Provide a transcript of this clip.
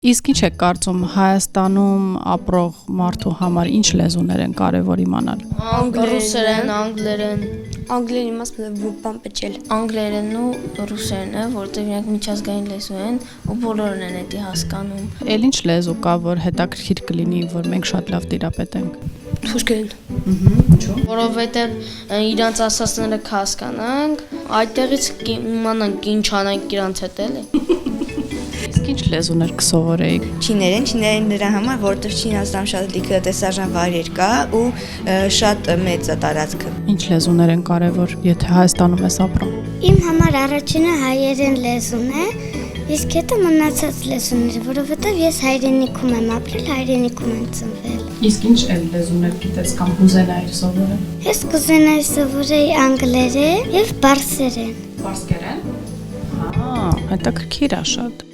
Իսկ ինչ եք կարծում Հայաստանում ապրող մարդու համար ինչ լեզուներ են կարևոր իմանալ։ Ռուսերեն, անգլերեն, Անգլերեն իմաստը բան պճել։ անգլերենն ու ռուսերենը, որտեղ իրանք միջազգային լեզու են ու բոլորն են դա հասկանում։ Էլ ինչ լեզու կա, որ հետաքրքիր կլինի, որ մենք շատ լավ տիրապետենք։ Թուրքերեն։ Որովհետև իրանց ասածները կհասկանանք, այդտեղից իմանանք ինչ անենք իրանց հետ էլի։ Իսկ ինչ լեզուներ կսովորեիք։ Չիներեն դրա համար, որովհետև Չինաստանում շատ լիքը տեսարժան վայրեր կա ու շատ մեծ է տարածքը։ Ինչ լեզուներ են կարևոր, եթե Հայաստանում ես ապրում։ Իմ համար առաջինը հայերեն լեզուն է, իսկ հետո մնացած լեզուները, որովհետև ես հայրենիքում եմ ապրել, հայրենիքում եմ ծնվել։ Իսկ ինչ էլ լեզուներ գիտես կամ կուզենայիր սովորել։ Ես կուզենայի սովորեի անգլերեն եւ բարսերեն։ Պարսկերեն։ Հետաքրքիր է շատ։